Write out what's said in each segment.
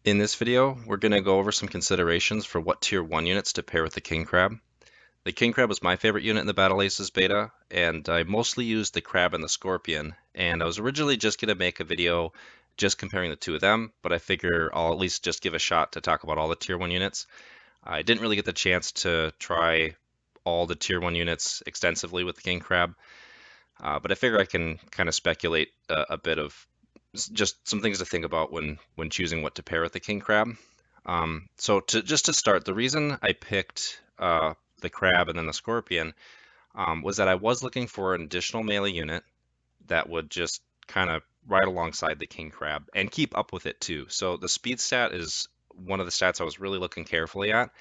In this video, we're going to go over some considerations for what Tier 1 units to pair with the King Crab. The King Crab was my favorite unit in the Battle Aces beta, and I mostly used the Crab and the Scorpion, and I was originally just going to make a video just comparing the two of them, but I figure I'll at least just give a shot to talk about all the Tier 1 units. I didn't really get the chance to try all the Tier 1 units extensively with the King Crab, but I figure I can kind of speculate a bit of just some things to think about when choosing what to pair with the king crab. So just to start, the reason I picked the crab and then the scorpion was that I was looking for an additional melee unit that would just kind of ride alongside the king crab and keep up with it too. So the speed stat is one of the stats I was really looking carefully at.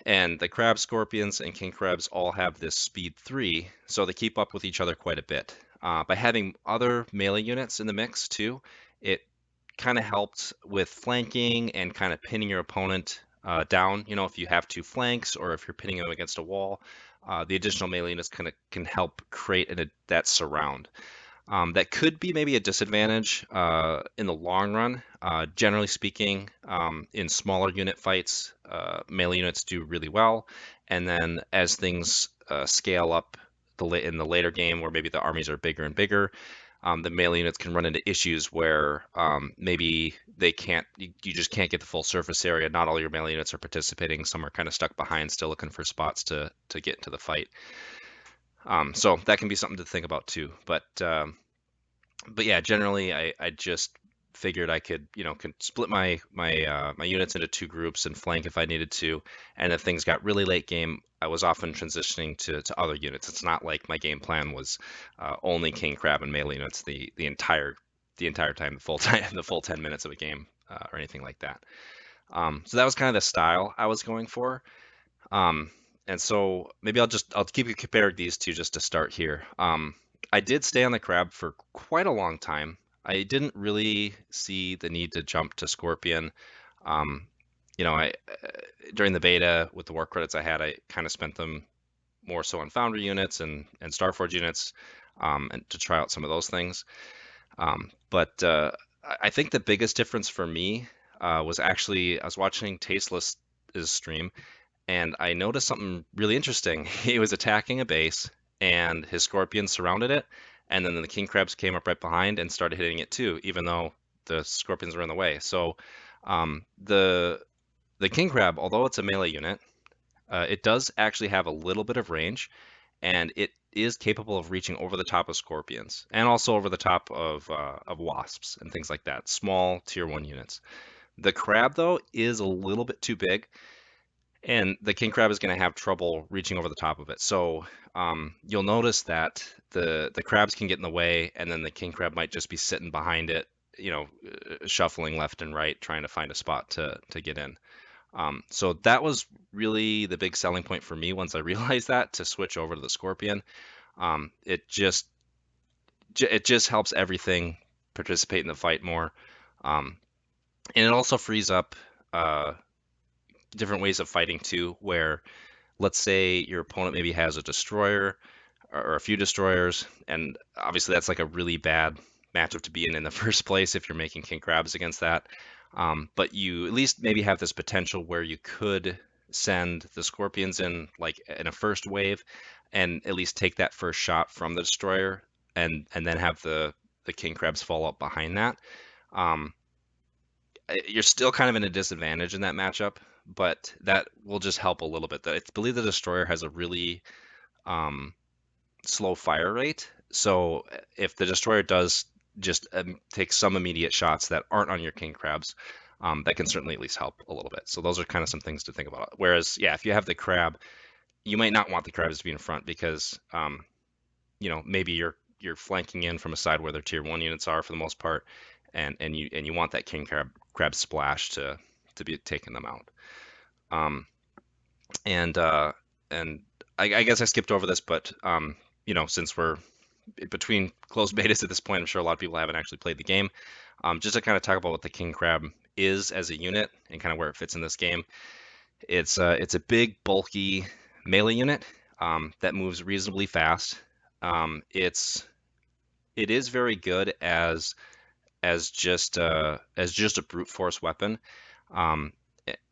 And the crab scorpions and king crabs all have this speed 3, so they keep up with each other quite a bit. By having other melee units in the mix too, it kind of helped with flanking and kind of pinning your opponent down. You know, if you have two flanks or if you're pinning them against a wall, the additional melee units kind of can help create that surround. That could be maybe a disadvantage in the long run. Generally speaking, in smaller unit fights, melee units do really well, and then as things scale up in the later game, where maybe the armies are bigger and bigger, the melee units can run into issues where maybe they can't, you just can't get the full surface area. Not all your melee units are participating. Some are kind of stuck behind, still looking for spots to get into the fight. So that can be something to think about too. But yeah, generally I just figured I could, could split my units into two groups and flank if I needed to. And if things got really late game, I was often transitioning to other units. It's not like my game plan was only King Crab and melee units the entire time, the full time, the full 10 minutes of a game or anything like that. So that was kind of the style I was going for. Um, and so maybe I'll keep you comparing these two just to start here. I did stay on the crab for quite a long time. I didn't really see the need to jump to Scorpion. Um, I during the beta with the war credits I had, I kind of spent them more so on Foundry units and Starforge units, and to try out some of those things. But I think the biggest difference for me was actually I was watching Tasteless' stream and I noticed something really interesting. He was attacking a base, and his scorpions surrounded it, and then the king crabs came up right behind and started hitting it too, even though the scorpions were in the way. So the king crab, although it's a melee unit, it does actually have a little bit of range, and it is capable of reaching over the top of scorpions and also over the top of wasps and things like that. Small tier 1 units. The crab though is a little bit too big, and the king crab is going to have trouble reaching over the top of it. So you'll notice that the crabs can get in the way, and then the king crab might just be sitting behind it, shuffling left and right, trying to find a spot to get in. So that was really the big selling point for me once I realized that, to switch over to the scorpion. It just helps everything participate in the fight more, um, and it also frees up different ways of fighting too, where let's say your opponent maybe has a destroyer or a few destroyers, and obviously that's like a really bad matchup to be in the first place if you're making king crabs against that. But you at least maybe have this potential where you could send the scorpions in like in a first wave and at least take that first shot from the destroyer, and then have the king crabs fall up behind that. Um, you're still kind of in a disadvantage in that matchup, but that will just help a little bit. I believe the destroyer has a really um, slow fire rate, so if the destroyer does just take some immediate shots that aren't on your king crabs, that can certainly at least help a little bit. So those are kind of some things to think about. Whereas, yeah, if you have the crab, you might not want the crabs to be in front because maybe you're flanking in from a side where their tier 1 units are for the most part, and you want that king crab splash to be taking them out. Um, and uh, and I guess I skipped over this, but since we're between closed betas at this point, I'm sure a lot of people haven't actually played the game. Just to kind of talk about what the king crab is as a unit and kind of where it fits in this game. It's a big, bulky melee unit that moves reasonably fast. It is very good as as just a brute force weapon, um,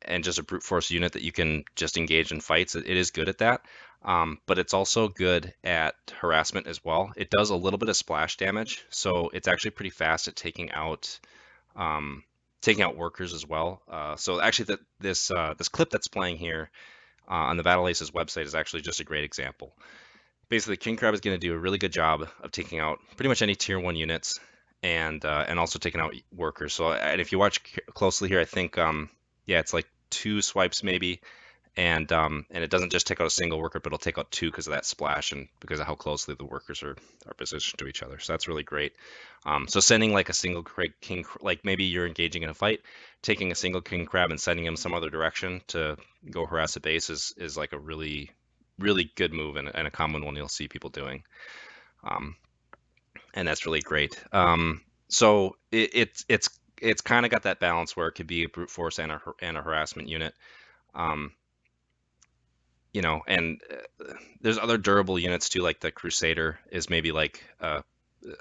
and just a brute force unit that you can just engage in fights. It is good at that, but it's also good at harassment as well. It does a little bit of splash damage, so it's actually pretty fast at um, taking out workers as well. So actually, this clip that's playing here on the Battle Aces website is actually just a great example. Basically, King Crab is going to do a really good job of taking out pretty much any tier one units, and also taking out workers. So, and if you watch closely here, I think yeah, it's like two swipes maybe, and it doesn't just take out a single worker, but it'll take out two because of that splash and because of how closely the workers are positioned to each other. So that's really great. So sending like a single king, like maybe you're engaging in a fight, taking a single king crab and sending him some other direction to go harass a base is like a really good move and a common one you'll see people doing. Um, and that's really great. So it's kind of got that balance where it could be a brute force and a harassment unit. Um, and there's other durable units too, like the Crusader is maybe like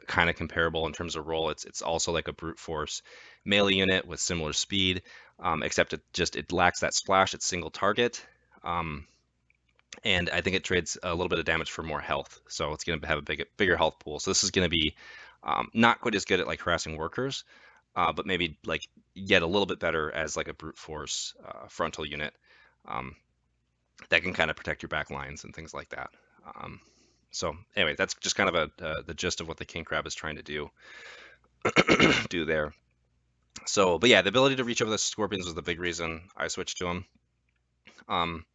kind of comparable in terms of role. It's also like a brute force melee unit with similar speed, except it lacks that splash. It's single target, um, and I think it trades a little bit of damage for more health. So it's going to have a bigger health pool. So this is going to be not quite as good at like harassing workers, but maybe like yet a little bit better as like a brute force frontal unit. Um, that can kind of protect your back lines and things like that. Um, so anyway, that's just kind of the gist of what the king crab is trying to do there. So, but yeah, the ability to reach over the scorpions was the big reason I switched to them. Um,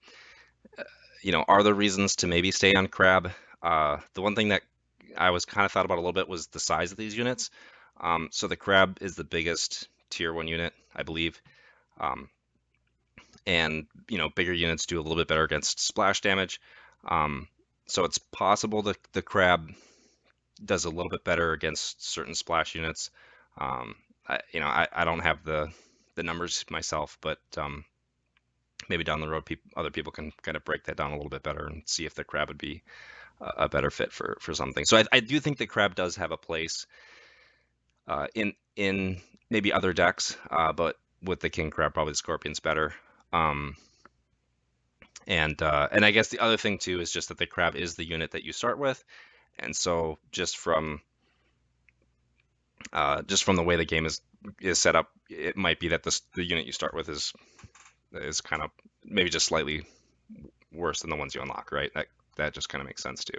are there reasons to maybe stay on crab? The one thing that I was kind of thought about a little bit was the size of these units. So the crab is the biggest tier one unit, I believe. Um, and bigger units do a little bit better against splash damage. Um, so it's possible that the crab does a little bit better against certain splash units. I don't have the numbers myself, but maybe down the road, other people can kind of break that down a little bit better and see if the crab would be a better fit for something. So I do think the crab does have a place in maybe other decks, but with the king crab, probably the scorpion's better. Um, and I guess the other thing too is just that the crab is the unit that you start with, and so just from the way the game is set up, it might be that the unit you start with is kind of maybe just slightly worse than the ones you unlock, right? That just kind of makes sense too.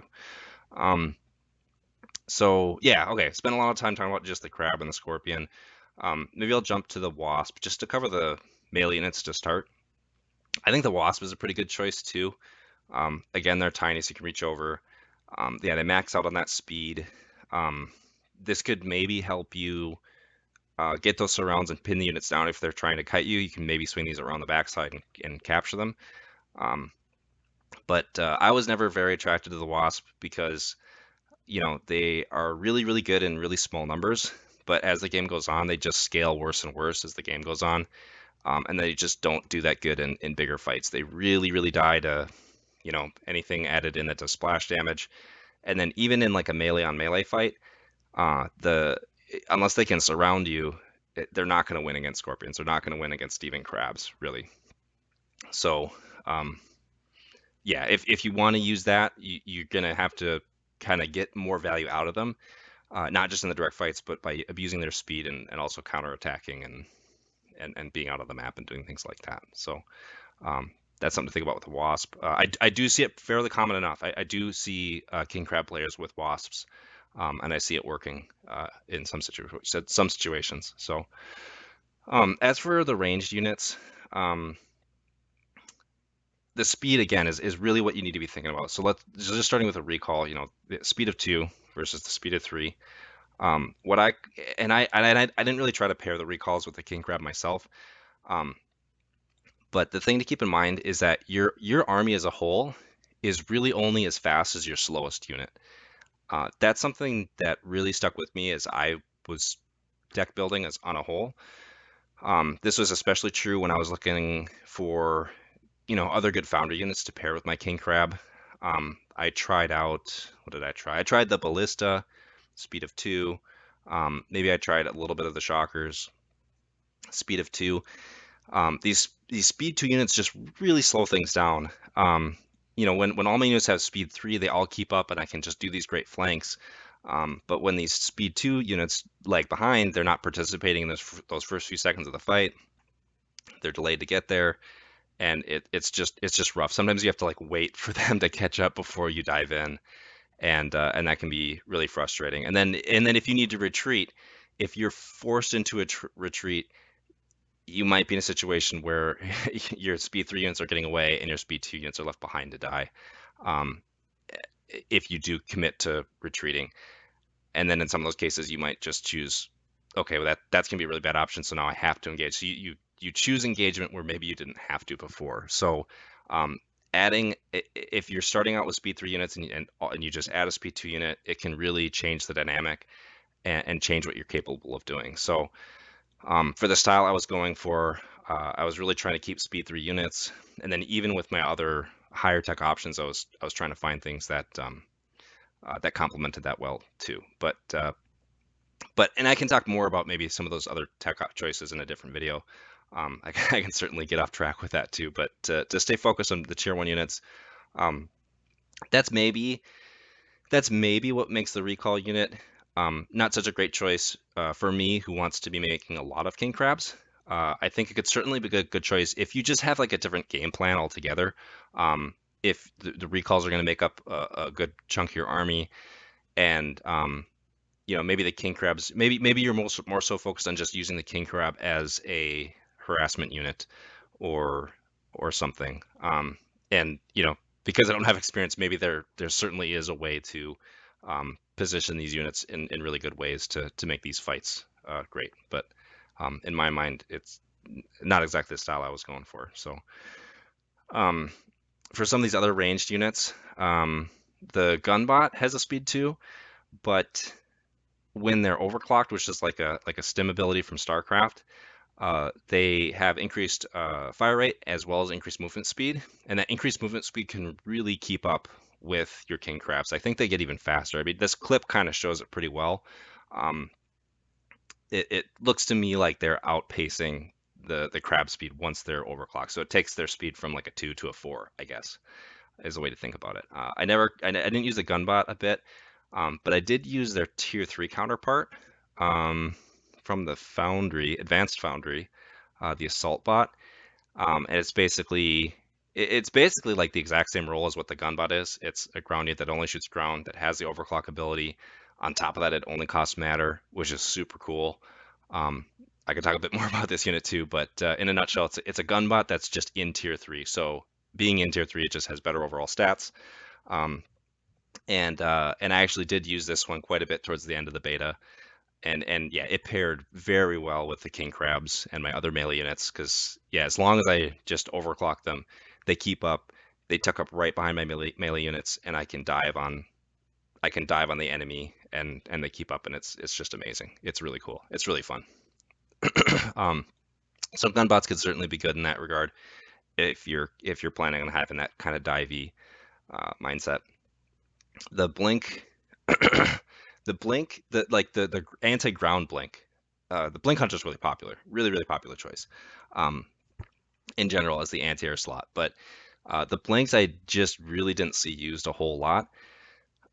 So yeah, okay. Spent a lot of time talking about just the crab and the scorpion. Maybe I'll jump to the wasp just to cover the melee units to start. I think the wasp is a pretty good choice too. Again, they're tiny, so you can reach over. Yeah, they max out on that speed. This could maybe help you get those surrounds and pin the units down if they're trying to kite you. You can maybe swing these around the backside and capture them. But I was never very attracted to the wasp because they are really, really good in really small numbers. But as the game goes on, they just scale worse and worse as the game goes on. And they just don't do that good in bigger fights. They really, really die to, anything added in that does splash damage. And then even in like a melee on melee fight, unless they can surround you, they're not going to win against scorpions. They're not going to win against even crabs, really. So, yeah, if you want to use that, you're going to have to kind of get more value out of them, not just in the direct fights, but by abusing their speed and also counterattacking and being out of the map and doing things like that. So that's something to think about with the wasp. I do see it fairly common enough. I do see king crab players with wasps, and I see it working in some situations. So as for the ranged units, the speed again is really what you need to be thinking about. So let's just starting with a recall. The speed of 2 versus the speed of 3. What I didn't really try to pair the recalls with the king crab myself. But the thing to keep in mind is that your army as a whole is really only as fast as your slowest unit. That's something that really stuck with me as I was deck building as on a whole. This was especially true when I was looking for other good Foundry units to pair with my king crab. I tried out, what did I try? I tried the Ballista, speed of 2. Maybe I tried a little bit of the shockers, speed of 2. These speed 2 units just really slow things down. When all my units have speed 3, they all keep up and I can just do these great flanks. But when these speed 2 units lag behind, they're not participating in those first few seconds of the fight. They're delayed to get there, and it's just rough. Sometimes you have to like wait for them to catch up before you dive in, and that can be really frustrating. And then if you need to retreat, if you're forced into a retreat, you might be in a situation where your speed 3 units are getting away and your speed 2 units are left behind to die, um, if you do commit to retreating. And then in some of those cases, you might just choose, okay, well that's gonna be a really bad option, so now I have to engage. So you choose engagement where maybe you didn't have to before. So um, if you're starting out with speed 3 units and you just add a speed 2 unit, it can really change the dynamic and change what you're capable of doing. So for the style I was going for, I was really trying to keep speed 3 units, and then even with my other higher tech options, I was trying to find things that complemented that well too. And I can talk more about maybe some of those other tech choices in a different video. I can certainly get off track with that too, but to stay focused on the tier 1 units, um, that's maybe what makes the recall unit not such a great choice for me, who wants to be making a lot of king crabs. I think it could certainly be a good choice if you just have like a different game plan altogether. If the recalls are going to make up a good chunk of your army, and maybe the king crabs, maybe you're more so focused on just using the king crab as a harassment unit or something. And because I don't have experience, maybe there certainly is a way to position these units in really good ways to make these fights great. But in my mind, it's not exactly the style I was going for. So um, for some of these other ranged units, the gunbot has a speed 2, but when they're overclocked, which is like a stim ability from StarCraft, they have increased fire rate as well as increased movement speed, and that increased movement speed can really keep up with your king crabs. I think they get even faster. I mean, this clip kind of shows it pretty well. Um, it looks to me like they're outpacing the crab speed once they're overclocked. So it takes their speed from like a 2 to a 4, I guess, is a way to think about it. I didn't use the gunbot a bit, but I did use their tier 3 counterpart from the Foundry, Advanced Foundry, the Assault Bot. And it's basically like the exact same role as what the gunbot is. It's a ground unit that only shoots ground, that has the overclock ability. On top of that, it only costs matter, which is super cool. Um, I could talk a bit more about this unit too, but in a nutshell, it's a gunbot that's just in tier 3. So being in tier 3, it just has better overall stats. And I actually did use this one quite a bit towards the end of the beta. And yeah, it paired very well with the king crabs and my other melee units, because yeah, as long as I just overclock them, they keep up. They tuck up right behind my melee units, and I can dive on the enemy, and they keep up, and it's just amazing. It's really cool. It's really fun. um, so gunbots could certainly be good in that regard if you're planning on having that kind of divey mindset. The blink the blink, the anti-ground blink, the blink hunter is really popular, really really popular choice in general as the anti-air slot. But the blinks I just really didn't see used a whole lot.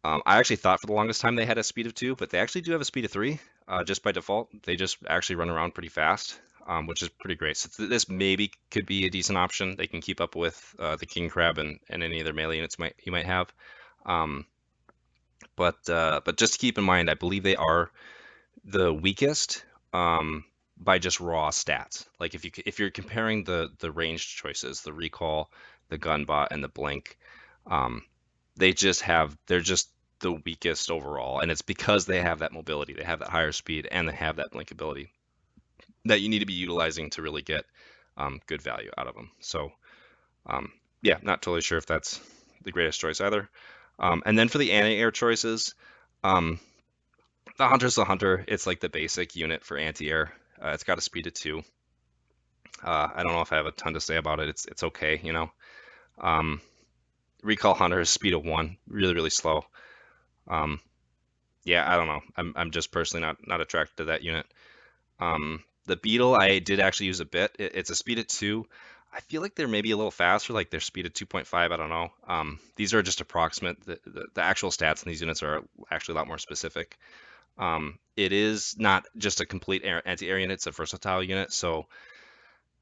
I actually thought for the longest time they had a speed of 2, but they actually do have a speed of 3 just by default. They just actually run around pretty fast, which is pretty great. So this maybe could be a decent option. They can keep up with the king crab and any other melee units you might have. Um, but just keep in mind, I believe they are the weakest by just raw stats. Like if you're comparing the ranged choices, the recall, the gunbot, and the blink, um, they're just the weakest overall, and it's because they have that mobility, they have that higher speed, and they have that blink ability that you need to be utilizing to really get good value out of them. So yeah, not totally sure if that's the greatest choice either. And then for the anti-air choices, um, the Hunter's the Hunter. It's like the basic unit for anti-air. It's got a speed of 2. I don't know if I have a ton to say about it. It's okay, you know. Um, Recall Hunter is speed of 1, really really slow. Um, Yeah, I don't know. I'm just personally not attracted to that unit. The Beetle I did actually use a bit. It's a speed at 2. I feel like they're maybe a little faster, like they're speed at 2.5. I don't know. These are just approximate. The actual stats in these units are actually a lot more specific. It is not just a complete anti-air unit, it's a versatile unit. So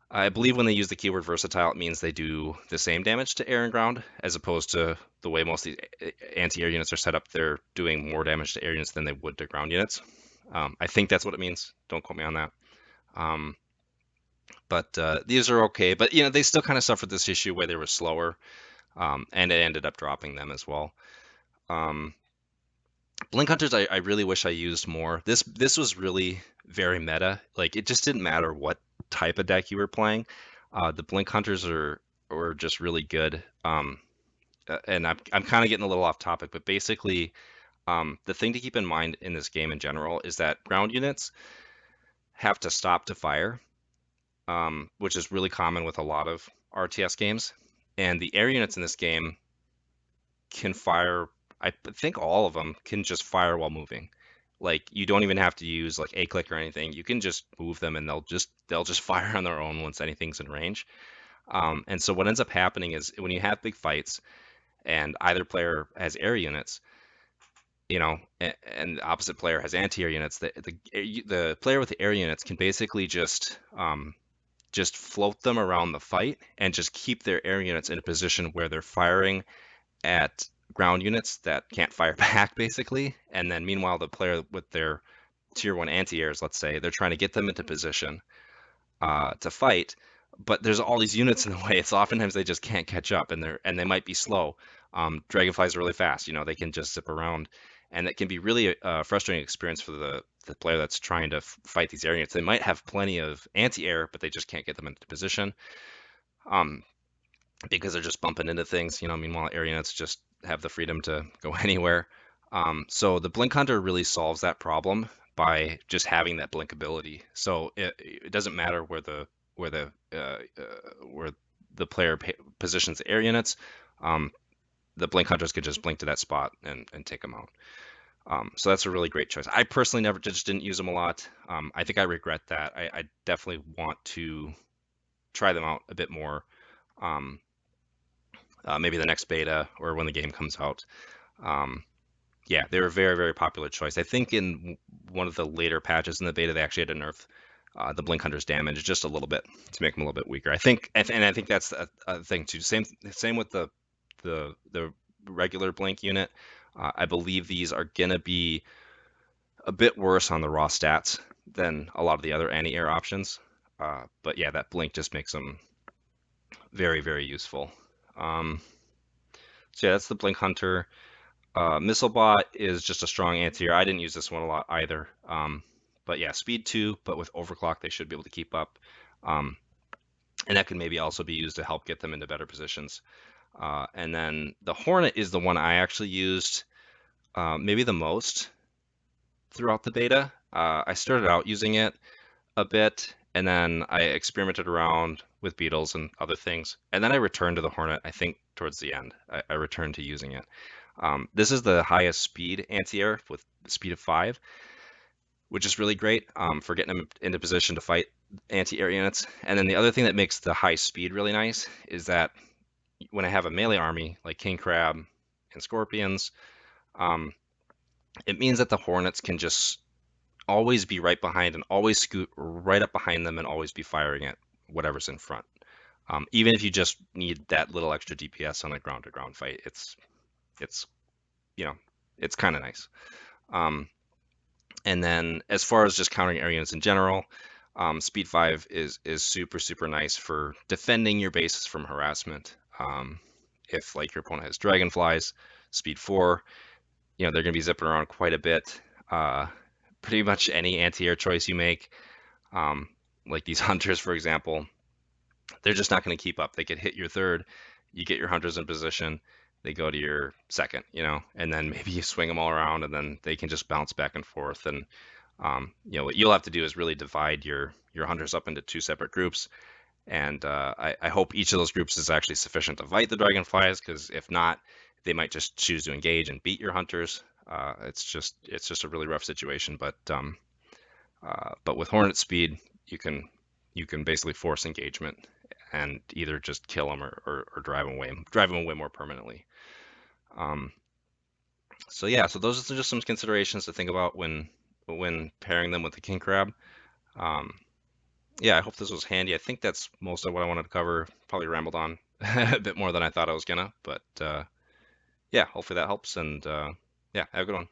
I believe when they use the keyword versatile, it means they do the same damage to air and ground, as opposed to the way most of these anti-air units are set up. They're doing more damage to air units than they would to ground units. I think that's what it means. Don't quote me on that. Um, but these are okay. But they still kind of suffered this issue where they were slower, and it ended up dropping them as well. Um, Blink Hunters, I really wish I used more. This was really very meta. Like it just didn't matter what type of deck you were playing. The Blink Hunters are just really good. And I'm kind of getting a little off topic, but basically, the thing to keep in mind in this game in general is that ground units have to stop to fire, which is really common with a lot of RTS games. And the air units in this game can fire. I think all of them can just fire while moving. Like you don't even have to use like a click or anything. You can just move them and they'll just fire on their own once anything's in range. And so what ends up happening is when you have big fights and either player has air units, and the opposite player has anti-air units, the player with the air units can basically just float them around the fight and just keep their air units in a position where they're firing at ground units that can't fire back, basically. And then meanwhile, the player with their tier 1 anti-airs, let's say, they're trying to get them into position to fight, but there's all these units in the way. So oftentimes they just can't catch up, and they might be slow. Dragonflies are really fast. They can just zip around, and it can be really a frustrating experience for the player that's trying to fight these air units. They might have plenty of anti-air, but they just can't get them into position. Because they're just bumping into things. Meanwhile, air units just have the freedom to go anywhere. So the Blink Hunter really solves that problem by just having that blink ability. So it doesn't matter where the where the player positions the air units. The Blink Hunters could just blink to that spot and take them out. So that's a really great choice. I personally never just didn't use them a lot. I think I regret that. I definitely want to try them out a bit more. Maybe the next beta or when the game comes out. Yeah, they're a very, very popular choice. I think in one of the later patches in the beta, they actually had to nerf the Blink Hunter's damage just a little bit to make them a little bit weaker. I think that's a thing too. Same with the regular Blink unit. I believe these are gonna be a bit worse on the raw stats than a lot of the other anti-air options. But yeah, that Blink just makes them very, very useful. So yeah, that's the Blink Hunter. Missilebot is just a strong anti-air. I didn't use this one a lot either. But yeah, speed 2, but with overclock they should be able to keep up. And that can maybe also be used to help get them into better positions. And then the Hornet is the one I actually used maybe the most throughout the beta. I started out using it a bit, and then I experimented around with Beetles and other things. And then I returned to the Hornet, I think towards the end. I returned to using it. This is the highest speed anti-air with speed of 5, which is really great for getting them into position to fight anti-air units. And then the other thing that makes the high speed really nice is that when I have a melee army like King Crab and Scorpions, it means that the Hornets can just always be right behind and always scoot right up behind them and always be firing at whatever's in front. Even if you just need that little extra DPS on a ground-to-ground fight, it's it's kind of nice. And then as far as just countering air units in general, speed 5 is super, super nice for defending your bases from harassment. If like your opponent has dragonflies, speed 4, they're going to be zipping around quite a bit. Pretty much any anti-air choice you make, like these hunters, for example, they're just not going to keep up. They could hit your third, you get your hunters in position, they go to your second, and then maybe you swing them all around, and then they can just bounce back and forth. And what you'll have to do is really divide your hunters up into 2 separate groups. And I hope each of those groups is actually sufficient to fight the dragonflies, because if not, they might just choose to engage and beat your hunters. It's just a really rough situation. But with Hornet speed, you can you can basically force engagement and either just kill them or drive them away more permanently. Um, so yeah, so those are just some considerations to think about when pairing them with the king crab. Um, yeah, I hope this was handy. I think that's most of what I wanted to cover. Probably rambled on a bit more than I thought I was gonna, but yeah, hopefully that helps. And yeah, have a good one.